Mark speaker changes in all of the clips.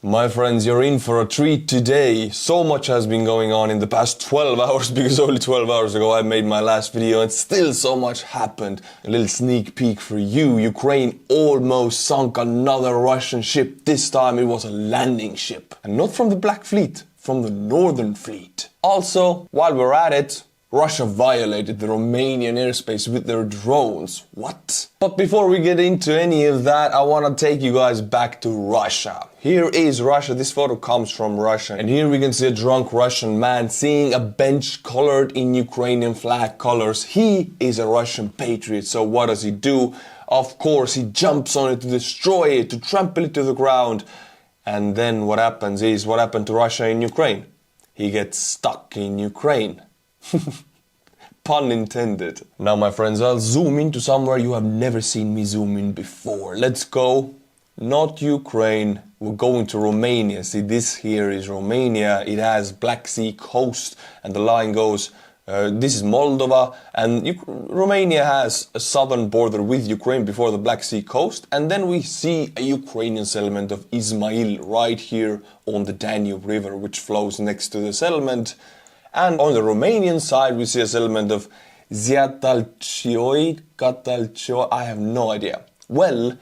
Speaker 1: My friends, you're in for a treat today. So much has been going on in the past 12 hours because only 12 hours ago I made my last video and still so much happened. A little sneak peek for you. Ukraine almost sunk another Russian ship. This time it was a landing ship. And not from the Black Fleet, from the Northern Fleet. Also, while we're at it, Russia violated the Romanian airspace with their drones. What? But before we get into any of that, I want to take you guys back to Russia. Here is Russia. This photo comes from Russia. And here we can see a drunk Russian man seeing a bench colored in Ukrainian flag colors. He is a Russian patriot. So what does he do? Of course, he jumps on it to destroy it, to trample it to the ground. And then what happens is what happened to Russia in Ukraine. He gets stuck in Ukraine. Pun intended. Now my friends, I'll zoom into somewhere you have never seen me zoom in before. Let's go. Not Ukraine. We're going to Romania. See, this here is Romania. It has Black Sea coast and the line goes, this is Moldova, and Romania has a southern border with Ukraine before the Black Sea coast, and then we see a Ukrainian settlement of Ismail right here on the Danube River, which flows next to the settlement. And on the Romanian side, we see a settlement of Ziatalcioi, Catalcioi, I have no idea. Well,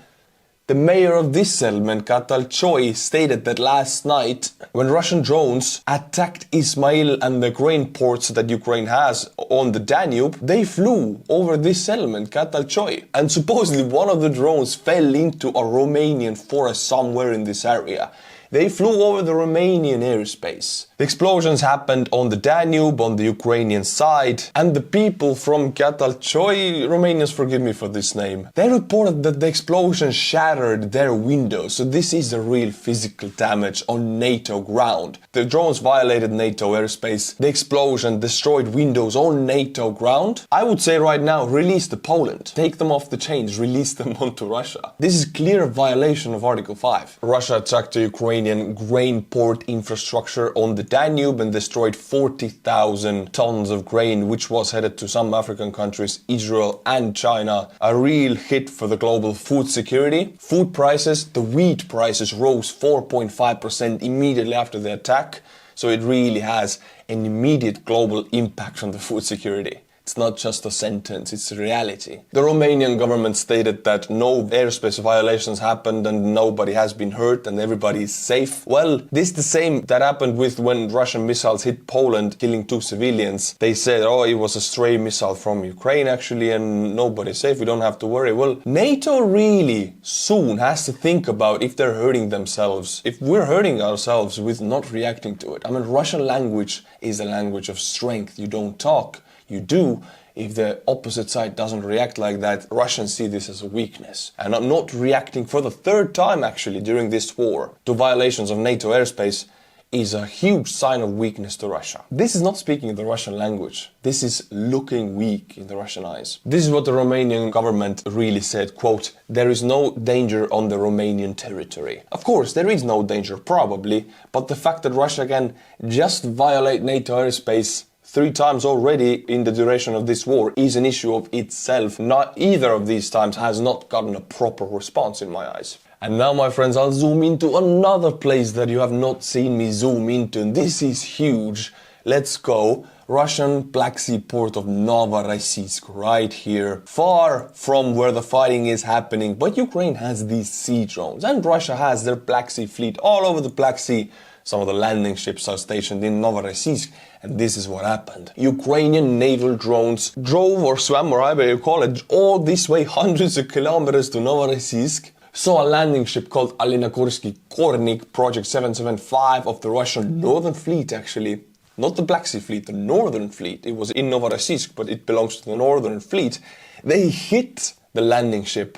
Speaker 1: the mayor of this settlement, Catalcioi, stated that last night, when Russian drones attacked Ismail and the grain ports that Ukraine has on the Danube, they flew over this settlement, Catalcioi. And supposedly one of the drones fell into a Romanian forest somewhere in this area. They flew over the Romanian airspace. The explosions happened on the Danube, on the Ukrainian side, and the people from Catalcioi, Romanians forgive me for this name, they reported that the explosion shattered their windows, so this is a real physical damage on NATO ground. The drones violated NATO airspace, the explosion destroyed windows on NATO ground. I would say right now, release the Poland, take them off the chains, release them onto Russia. This is clear violation of Article 5. Russia attacked the Ukrainian grain port infrastructure on the Danube and destroyed 40,000 tons of grain, which was headed to some African countries, Israel and China. A real hit for the global food security. Food prices, the wheat prices rose 4.5% immediately after the attack. So it really has an immediate global impact on the food security. It's not just a sentence, it's a reality. The Romanian government stated that no airspace violations happened and nobody has been hurt and everybody is safe. Well, this is the same that happened with when Russian missiles hit Poland, killing 2 civilians. They said, oh, it was a stray missile from Ukraine actually and nobody's safe, we don't have to worry. Well, NATO really soon has to think about if they're hurting themselves, if we're hurting ourselves with not reacting to it. I mean, Russian language is a language of strength. You don't talk. You do. If the opposite side doesn't react like that, Russians see this as a weakness. And not reacting for the third time actually during this war to violations of NATO airspace is a huge sign of weakness to Russia. This is not speaking the Russian language. This is looking weak in the Russian eyes. This is what the Romanian government really said, quote, there is no danger on the Romanian territory. Of course, there is no danger, probably, but the fact that Russia can just violate NATO airspace 3 times already in the duration of this war is an issue of itself. Not either of these times has not gotten a proper response in my eyes. And now, my friends, I'll zoom into another place that you have not seen me zoom into. And this is huge. Let's go. Russian Black Sea port of Novorossiysk, right here, far from where the fighting is happening. But Ukraine has these sea drones and Russia has their Black Sea fleet all over the Black Sea. Some of the landing ships are stationed in Novorossiysk, and this is what happened. Ukrainian naval drones drove or swam, or however you call it, all this way hundreds of kilometers to Novorossiysk. Saw a landing ship called Alinakorsky Kornik Project 775 of the Russian Northern Fleet actually. Not the Black Sea Fleet, the Northern Fleet. It was in Novorossiysk, but it belongs to the Northern Fleet. They hit the landing ship.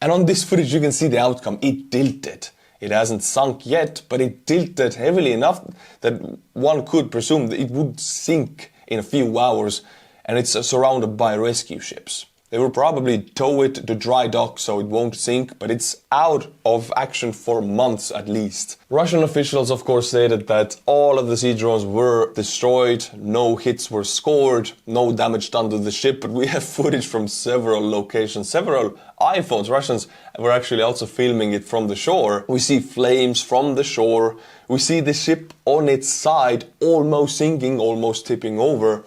Speaker 1: And on this footage you can see the outcome. It tilted. It hasn't sunk yet, but it tilted heavily enough that one could presume that it would sink in a few hours, and it's surrounded by rescue ships. They will probably tow it to dry dock so it won't sink, but it's out of action for months at least. Russian officials of course stated that all of the sea drones were destroyed, no hits were scored, no damage done to the ship, but we have footage from several locations, several iPhones. Russians were actually also filming it from the shore. We see flames from the shore, we see the ship on its side almost sinking, almost tipping over.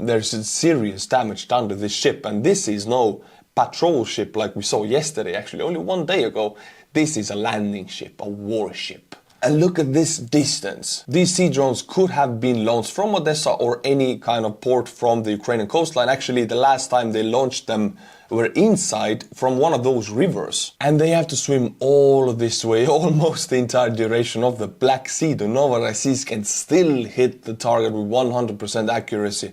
Speaker 1: There's serious damage done to this ship, and this is no patrol ship like we saw yesterday, actually only one day ago. This is a landing ship, a warship. And look at this distance. These sea drones could have been launched from Odessa or any kind of port from the Ukrainian coastline. Actually, the last time they launched them were inside from one of those rivers. And they have to swim all this way, almost the entire duration of the Black Sea to Novorossiysk, and still hit the target with 100% accuracy.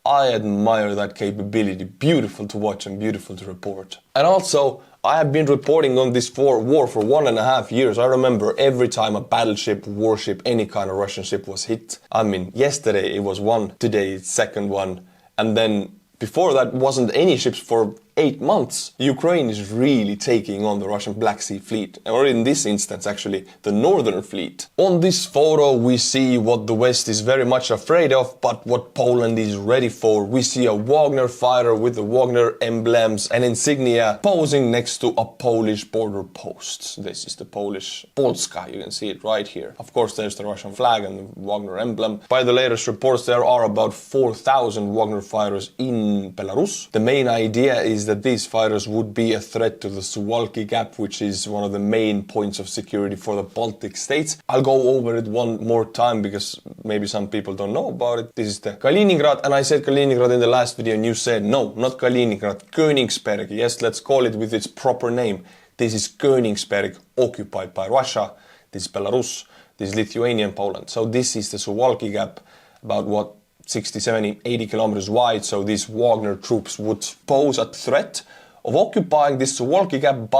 Speaker 1: I admire that capability. Beautiful to watch and beautiful to report. And also, I have been reporting on this war for 1.5 years. I remember every time a battleship, warship, any kind of Russian ship was hit. I mean, yesterday it was one, today it's second one. And then before that wasn't any ships for 8 months. Ukraine is really taking on the Russian Black Sea Fleet, or in this instance actually the Northern Fleet. On this photo we see what the West is very much afraid of, but what Poland is ready for. We see a Wagner fighter with the Wagner emblems and insignia posing next to a Polish border post. This is the Polish Polska, you can see it right here. Of course there's the Russian flag and the Wagner emblem. By the latest reports there are about 4,000 Wagner fighters in Belarus. The main idea is that these fighters would be a threat to the Suwalki Gap, which is one of the main points of security for the Baltic states. I'll go over it one more time because maybe some people don't know about it. This is the Kaliningrad, and I said Kaliningrad in the last video and you said no, not Kaliningrad, Königsberg. Yes, let's call it with its proper name. This is Königsberg, occupied by Russia. This is Belarus, this is Lithuania and Poland. So this is the Suwalki Gap, about what, 60, 70, 80 kilometers wide, so these Wagner troops would pose a threat of occupying this Suwalki Gap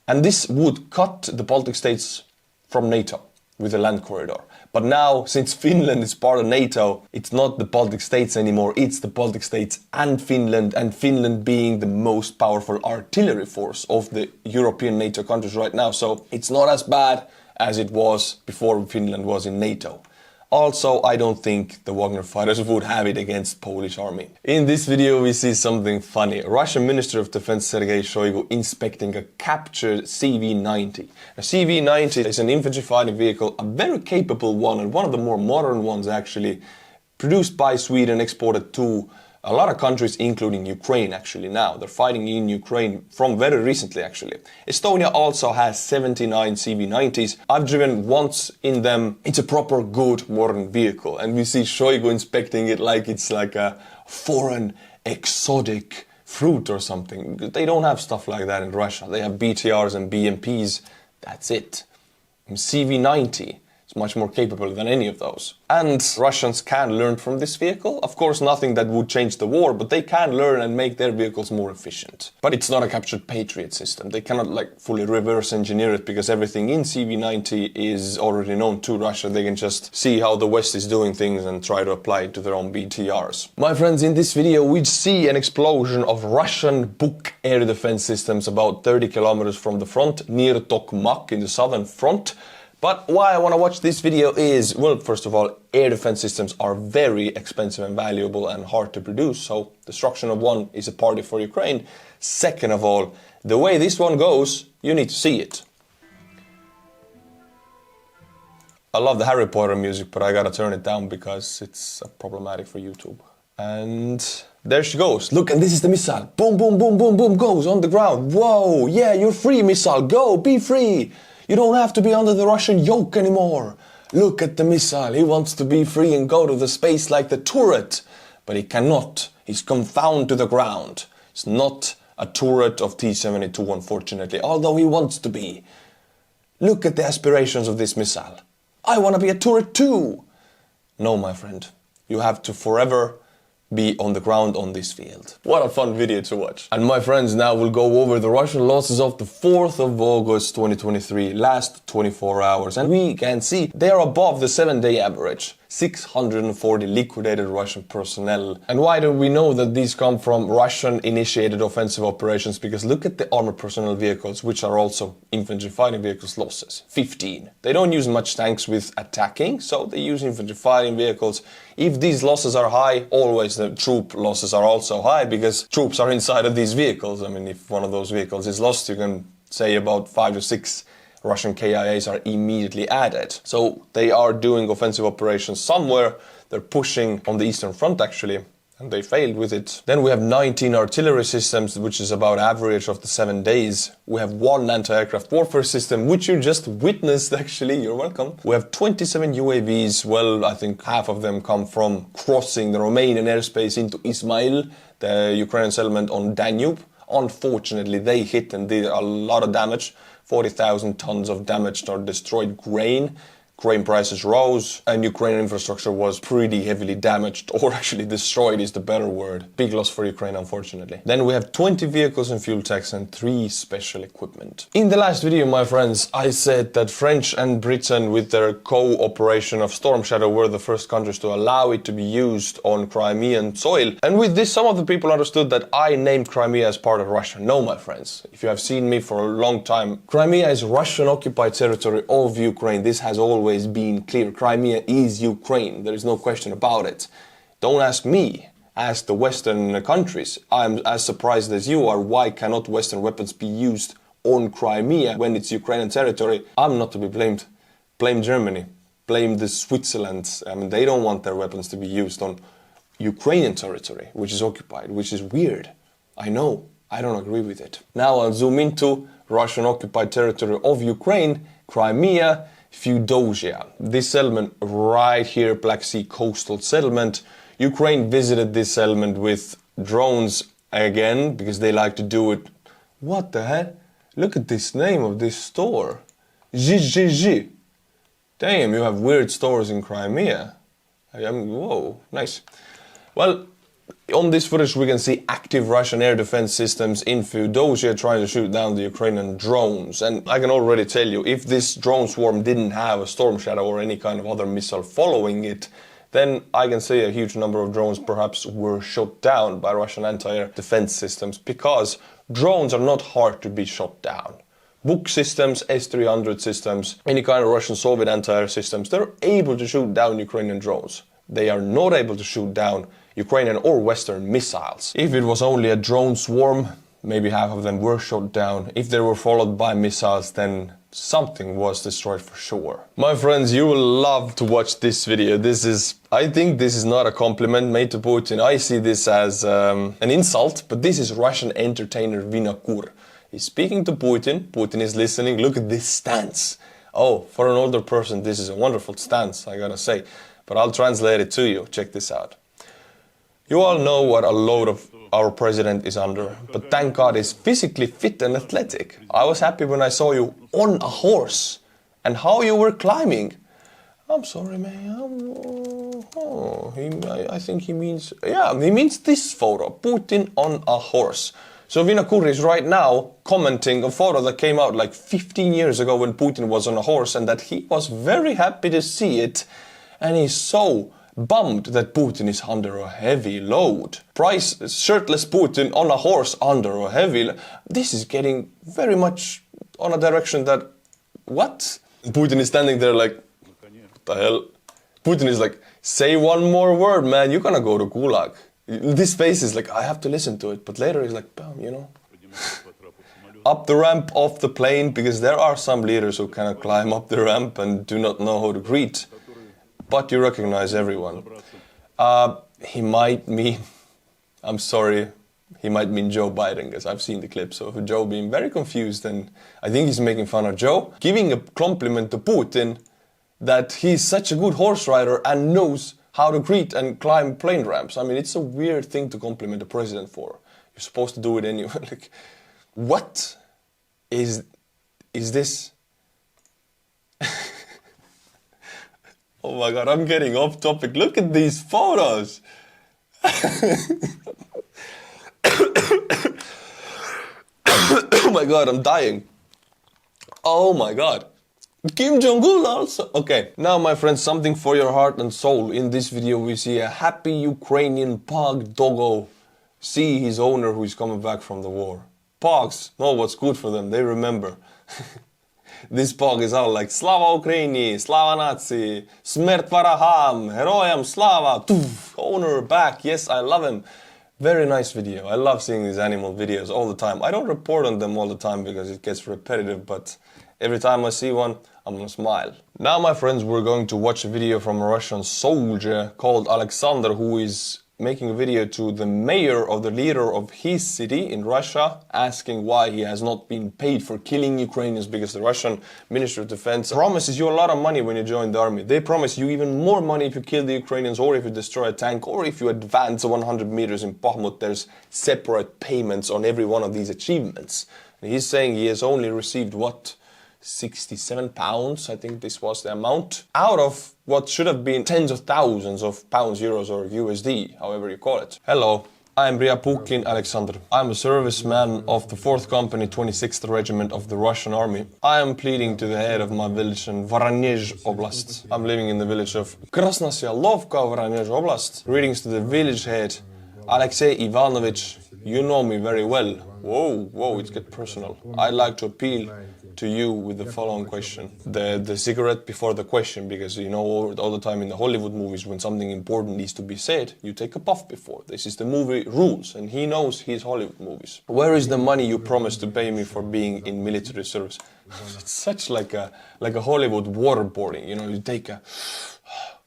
Speaker 1: and this would cut the Baltic states from NATO with a land corridor. But now, since Finland is part of NATO, it's not the Baltic states anymore, it's the Baltic states and Finland being the most powerful artillery force of the European NATO countries right now, so it's not as bad as it was before Finland was in NATO. Also, I don't think the Wagner fighters would have it against Polish army. In this video we see something funny. Russian Minister of Defense Sergei Shoigu inspecting a captured CV-90. A CV-90 is an infantry fighting vehicle, a very capable one and one of the more modern ones actually, produced by Sweden, exported to a lot of countries, including Ukraine actually now. They're fighting in Ukraine from very recently actually. Estonia also has 79 CV-90s. I've driven once in them. It's a proper good modern vehicle. And we see Shoigu inspecting it like it's like a foreign exotic fruit or something. They don't have stuff like that in Russia. They have BTRs and BMPs. That's it. CV-90. It's much more capable than any of those. And Russians can learn from this vehicle. Of course, nothing that would change the war, but they can learn and make their vehicles more efficient. But it's not a captured Patriot system. They cannot like fully reverse engineer it because everything in CV-90 is already known to Russia. They can just see how the West is doing things and try to apply it to their own BTRs. My friends, in this video, we see an explosion of Russian Buk air defense systems about 30 kilometers from the front, near Tokmak in the southern front. But why I want to watch this video is, well, first of all, air defense systems are very expensive and valuable and hard to produce, so destruction of one is a party for Ukraine. Second of all, the way this one goes, you need to see it. I love the Harry Potter music, but I gotta turn it down because it's problematic for YouTube. And there she goes. Look, and this is the missile. Boom, boom, boom, boom, boom, goes on the ground. Whoa, yeah, you're free, missile. Go, be free. You don't have to be under the Russian yoke anymore. Look at the missile. He wants to be free and go to the space like the turret. But he cannot. He's confounded to the ground. It's not a turret of T-72, unfortunately, although he wants to be. Look at the aspirations of this missile. I want to be a turret too. No, my friend. You have to forever be on the ground on this field. What a fun video to watch. And my friends, now we'll go over the Russian losses of the 4th of August 2023, last 24 hours. And we can see they are above the 7-day average. 640 liquidated Russian personnel. And why do we know that these come from Russian-initiated offensive operations? Because look at the armored personnel vehicles, which are also infantry fighting vehicles losses. 15. They don't use much tanks with attacking, so they use infantry fighting vehicles. If these losses are high, always the troop losses are also high, because troops are inside of these vehicles. I mean, if one of those vehicles is lost, you can say about 5 to 6 Russian KIAs are immediately added. So they are doing offensive operations somewhere. They're pushing on the Eastern Front actually, and they failed with it. Then we have 19 artillery systems, which is about average of the 7 days. We have 1 anti-aircraft warfare system, which you just witnessed actually, you're welcome. We have 27 UAVs, well, I think half of them come from crossing the Romanian airspace into Ismail, the Ukrainian settlement on Danube. Unfortunately, they hit and did a lot of damage. 40,000 tons of damaged or destroyed grain. Grain prices rose and Ukrainian infrastructure was pretty heavily damaged, or actually destroyed is the better word. Big loss for Ukraine, unfortunately. Then we have 20 vehicles and fuel tanks and 3 special equipment. In the last video, my friends, I said that French and Britain with their cooperation of Storm Shadow were the first countries to allow it to be used on Crimean soil. And with this, some of the people understood that I named Crimea as part of Russia. No, my friends, if you have seen me for a long time, Crimea is Russian occupied territory of Ukraine. This has always been clear. Crimea is Ukraine. There is no question about it. Don't ask me. Ask the Western countries. I'm as surprised as you are. Why cannot Western weapons be used on Crimea when it's Ukrainian territory? I'm not to be blamed. Blame Germany. Blame the Switzerland. I mean, they don't want their weapons to be used on Ukrainian territory, which is occupied, which is weird. I know. I don't agree with it. Now I'll zoom into Russian occupied territory of Ukraine, Crimea, Feodosia. This settlement right here, Black Sea coastal settlement. Ukraine visited this settlement with drones again, because they like to do it. What the heck? Look at this name of this store. ZZZ. Damn, you have weird stores in Crimea. Whoa, nice. Well, on this footage we can see active Russian air defense systems in Feodosia trying to shoot down the Ukrainian drones. And I can already tell you, if this drone swarm didn't have a Storm Shadow or any kind of other missile following it, then I can say a huge number of drones perhaps were shot down by Russian anti-air defense systems, because drones are not hard to be shot down. Buk systems, S-300 systems, any kind of Russian Soviet anti-air systems, they're able to shoot down Ukrainian drones. They are not able to shoot down Ukrainian or Western missiles. If it was only a drone swarm, maybe half of them were shot down. If they were followed by missiles, then something was destroyed for sure. My friends, you will love to watch this video. I think this is not a compliment made to Putin. I see this as an insult, but this is Russian entertainer Vinokur. He's speaking to Putin. Putin is listening. Look at this stance. Oh, for an older person, this is a wonderful stance, I gotta say. But I'll translate it to you. Check this out. You all know what a load of our president is under, but thank God he's physically fit and athletic. I was happy when I saw you on a horse and how you were climbing. I'm sorry, man. I think he means, yeah, he means this photo, Putin on a horse. So Vinokur is right now commenting a photo that came out like 15 years ago when Putin was on a horse, and that he was very happy to see it. And he's so bummed that Putin is under a heavy load. Shirtless Putin on a horse under a heavy load. This is getting very much on a direction that, what? Putin is standing there like, what the hell? Putin is like, say one more word, man, you're gonna go to Gulag. This face is like, I have to listen to it. But later he's like, bam, you know. Up the ramp, off the plane, because there are some leaders who cannot climb up the ramp and do not know how to greet. But you recognize everyone. He might mean, I'm sorry, he might mean Joe Biden, because I've seen the clips of Joe being very confused, and I think he's making fun of Joe, giving a compliment to Putin that he's such a good horse rider and knows how to greet and climb plane ramps. I mean, it's a weird thing to compliment the president for. You're supposed to do it anyway. Like, what is this? Oh my God, I'm getting off topic. Look at these photos. Oh my God, I'm dying. Oh my God. Kim Jong-un also. Okay, now my friends, something for your heart and soul. In this video we see a happy Ukrainian pug doggo see his owner who is coming back from the war. Pugs know what's good for them, they remember. This pug is all like Slava Ukraini, Slava Nazi, Smert Varaham, Heroyam Slava, owner back, yes I love him. Very nice video. I love seeing these animal videos all the time. I don't report on them all the time because it gets repetitive, but every time I see one, I'm gonna smile. Now my friends, we're going to watch a video from a Russian soldier called Alexander, who is making a video to the mayor of the leader of his city in Russia, asking why he has not been paid for killing Ukrainians, because the Russian Ministry of Defense promises you a lot of money when you join the army. They promise you even more money if you kill the Ukrainians, or if you destroy a tank, or if you advance 100 meters in Bakhmut. There's separate payments on every one of these achievements. And he's saying he has only received, what, 67 pounds, I think this was the amount, out of what should have been tens of thousands of pounds, euros or USD, however you call it. Hello, I'm Rehi Alexander. I'm a serviceman of the 4th Company 26th Regiment of the Russian Army. I am pleading to the head of my village in Voronezh Oblast. I'm living in the village of Krasnosyalovka, Voronezh Oblast. Greetings to the village head, Alexei Ivanovich. You know me very well. Whoa, it gets personal. I'd like to appeal to you with the following question. The cigarette before the question, because you know all the time in the Hollywood movies when something important needs to be said, you take a puff before. This is the movie rules, and he knows his Hollywood movies. Where is the money you promised to pay me for being in military service? It's such like a Hollywood waterboarding, you know, you take a...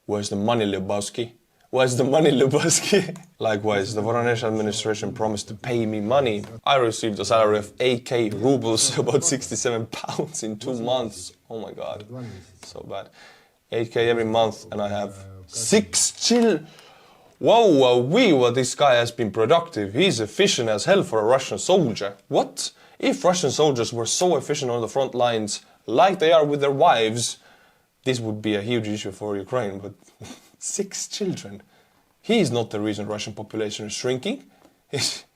Speaker 1: Where's the money, Lebowski? Where's the money, Lebowski? Likewise, the Voronezh administration promised to pay me money. I received a salary of 8k rubles, about 67 pounds in 2 months. Oh my god, so bad. 8k every month, and I have 6 children. Whoa, this guy has been productive. He's efficient as hell for a Russian soldier. What? If Russian soldiers were so efficient on the front lines, like they are with their wives, this would be a huge issue for Ukraine, but 6 children. He is not the reason Russian population is shrinking.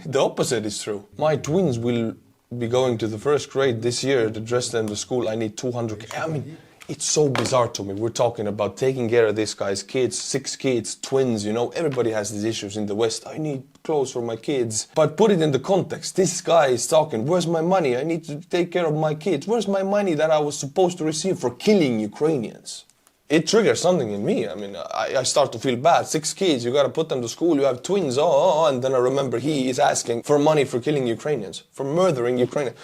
Speaker 1: The opposite is true. My twins will be going to the 1st grade this year. To dress them to school, I need 200k. I mean, it's so bizarre to me. We're talking about taking care of this guy's kids, 6 kids, twins, you know. Everybody has these issues in the West. I need clothes for my kids. But put it in the context. This guy is talking, where's my money? I need to take care of my kids. Where's my money that I was supposed to receive for killing Ukrainians? It triggers something in me. I mean, I start to feel bad. 6 kids, you gotta put them to school, you have twins, and then I remember he is asking for money for killing Ukrainians, for murdering Ukrainians.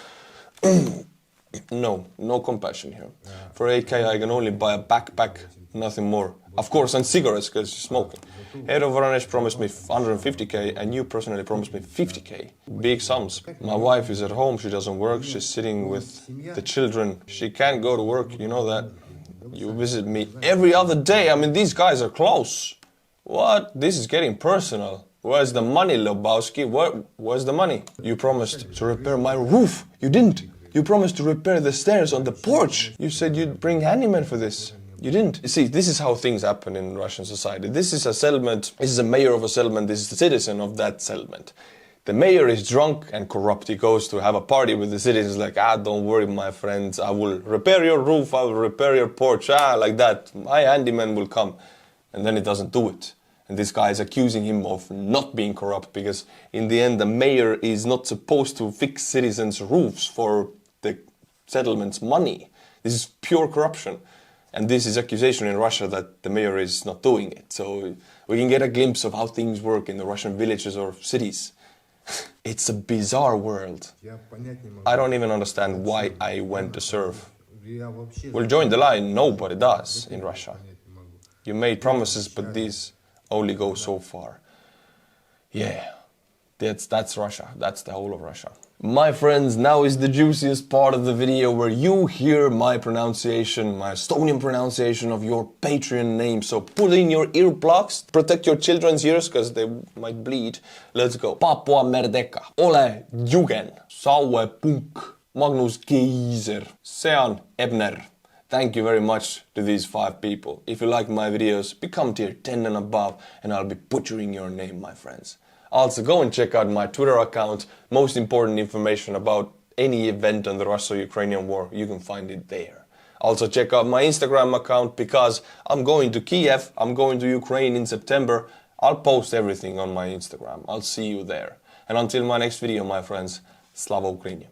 Speaker 1: No compassion here. For 8k I can only buy a backpack, nothing more. Of course, and cigarettes, because you're smoking. Head of Voronezh promised me 150k, and you personally promised me 50k. Big sums. My wife is at home, she doesn't work, she's sitting with the children. She can't go to work, you know that. You visit me every other day. I mean, these guys are close. What? This is getting personal. Where's the money, Lebowski? Where's the money? You promised to repair my roof. You didn't. You promised to repair the stairs on the porch. You said you'd bring handyman for this. You didn't. You see, this is how things happen in Russian society. This is a settlement. This is a mayor of a settlement. This is the citizen of that settlement. The mayor is drunk and corrupt. He goes to have a party with the citizens like, don't worry, my friends, I will repair your roof, I will repair your porch, like that. My handyman will come. And then he doesn't do it. And this guy is accusing him of not being corrupt, because in the end, the mayor is not supposed to fix citizens' roofs for the settlement's money. This is pure corruption. And this is accusation in Russia that the mayor is not doing it. So we can get a glimpse of how things work in the Russian villages or cities. It's a bizarre world. I don't even understand why I went to serve. Well, join the line, nobody does in Russia. You made promises, but these only go so far. Yeah, that's Russia. That's the whole of Russia. My friends, now is the juiciest part of the video where you hear my pronunciation, my Estonian pronunciation of your Patreon name. So put in your earplugs, protect your children's ears because they might bleed. Let's go. Papua Merdeka, Ole Jugen, Saue Punk, Magnus Geiser, Sean Ebner. Thank you very much to these 5 people. If you like my videos, become tier 10 and above, and I'll be butchering your name, my friends. Also, go and check out my Twitter account. Most important information about any event on the Russo-Ukrainian war, you can find it there. Also check out my Instagram account because I'm going to Kiev, I'm going to Ukraine in September. I'll post everything on my Instagram. I'll see you there. And until my next video, my friends, Slava Ukraini.